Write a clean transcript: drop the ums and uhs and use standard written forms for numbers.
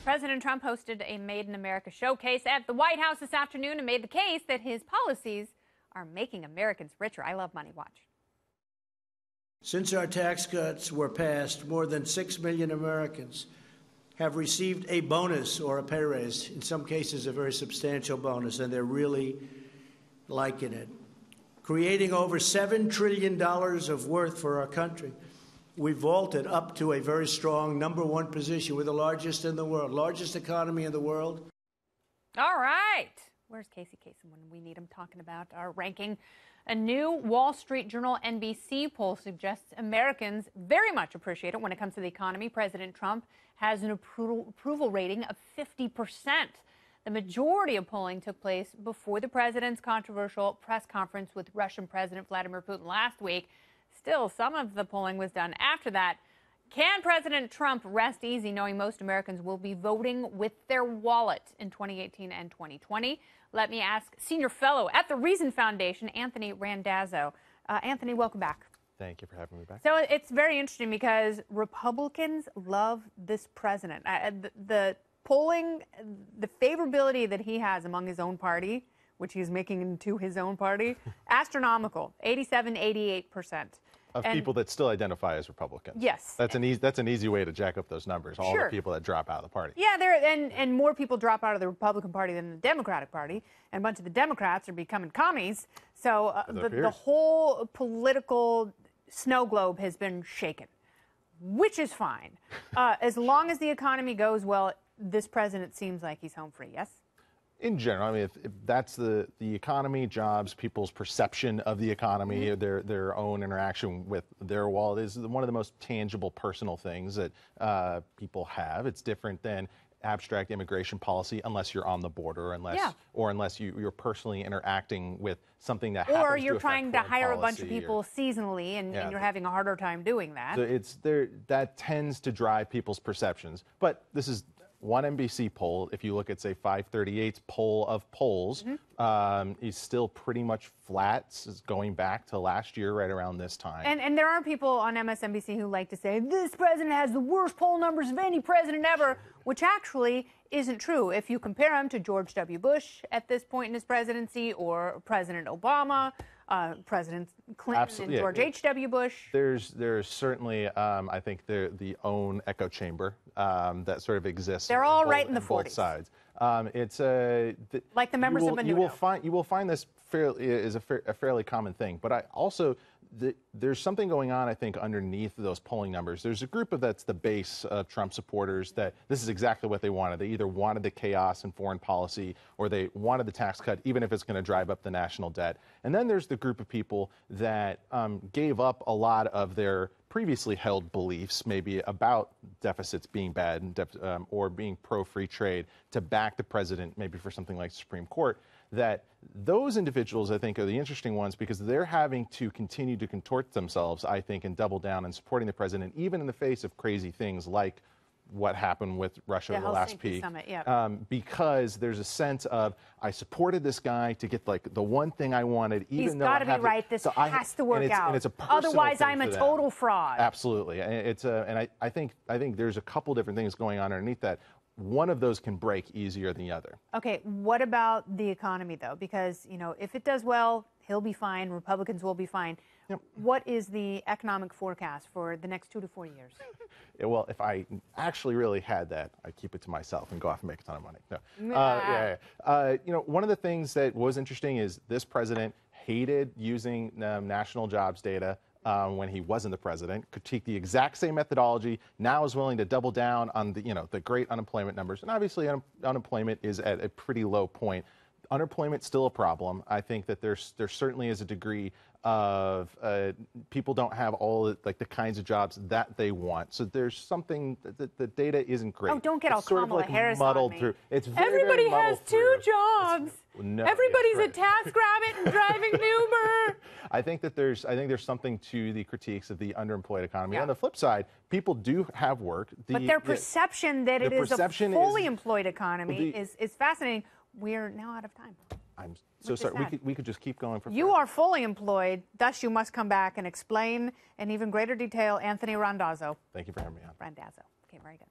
President Trump hosted a Made in America showcase at the White House this afternoon and made the case that his policies are making Americans richer. I love money. Watch. Since our tax cuts were passed, more than 6 million Americans have received a bonus or a pay raise, in some cases a very substantial bonus, and they're really liking it. Creating over $7 trillion of worth for our country. We vaulted up to a very strong #1 position. We're the largest in the world, largest economy in the world. All right. Where's Casey Kasem when we need him talking about our ranking? A new Wall Street Journal NBC poll suggests Americans very much appreciate it when it comes to the economy. President Trump has an approval rating of 50%. The majority of polling took place before the president's controversial press conference with Russian President Vladimir Putin last week. Still, some of the polling was done after that. Can President Trump rest easy knowing most Americans will be voting with their wallet in 2018 and 2020? Let me ask Senior Fellow at the Reason Foundation, Anthony Randazzo. Anthony, welcome back. Thank you for having me back. So it's very interesting because Republicans love this president. The polling, the favorability that he has among his own party, which he's making into his own party, astronomical, 87, 88%. Of people that still identify as Republicans. Yes. That's an easy way to jack up those numbers, all the people that drop out of the party. Yeah, and more people drop out of the Republican Party than the Democratic Party, and a bunch of the Democrats are becoming commies. So the whole political snow globe has been shaken, which is fine. As long as the economy goes well, this president seems like he's home free, yes? In general, I mean, if that's the economy, jobs, people's perception of the economy, their own interaction with their wallet is one of the most tangible personal things that people have. It's different than abstract immigration policy unless you're on the border, unless you're personally interacting with something that happens or you're trying to hire a bunch of policy people seasonally and you're having a harder time doing that. So that tends to drive people's perceptions. But this is one NBC poll. If you look at, say, 538's poll of polls, is still pretty much flat, going back to last year right around this time. And there are people on MSNBC who like to say, this president has the worst poll numbers of any president ever, which actually isn't true. If you compare him to George W. Bush at this point in his presidency, or President Obama, President Clinton, and George H.W. Bush. There's certainly, I think, the own echo chamber that sort of exists. They're all right in the 40s. Both sides. It's like the members of Menudo. You will find this is a fairly common thing. But I also there's something going on, I think, underneath those polling numbers. There's a group that's the base of Trump supporters that this is exactly what they wanted. They either wanted the chaos in foreign policy or they wanted the tax cut, even if it's going to drive up the national debt. And then there's the group of people that gave up a lot of their previously held beliefs, maybe about deficits being bad and or being pro-free trade, to back the president, maybe for something like the Supreme Court. That those individuals, I think, are the interesting ones because they're having to continue to contort themselves, I think, and double down in supporting the president, even in the face of crazy things like what happened with Russia the last peak. Because there's a sense of, I supported this guy to get like the one thing I wanted, even though he's got to be right. This has to work out. And it's a otherwise, I'm a total fraud. Absolutely. And I think there's a couple different things going on underneath that. One of those can break easier than the other. Okay, what about the economy, though? Because, if it does well, he'll be fine. Republicans will be fine. Yep. What is the economic forecast for the next 2 to 4 years? Well, if I actually really had that, I'd keep it to myself and go off and make a ton of money. No. One of the things that was interesting is this president hated using national jobs data when he wasn't the president, critiqued the exact same methodology, now is willing to double down on the great unemployment numbers. And obviously unemployment is at a pretty low point. Unemployment's still a problem. I think that there certainly is a degree of people don't have all the kinds of jobs that they want. So there's something that the data isn't great. Oh, don't get all Kamala Harris muddled on me. through. It's Everybody very has two jobs. No, everybody's a TaskRabbit and driving an Uber. I think there's something to the critiques of the underemployed economy. On the flip side, people do have work. But their perception that it is a fully employed economy is fascinating. We're now out of time. I'm so sorry. We could just keep going for. You are fully employed, thus you must come back and explain in even greater detail. Anthony Randazzo. Thank you for having me on. Randazzo. Okay, very good.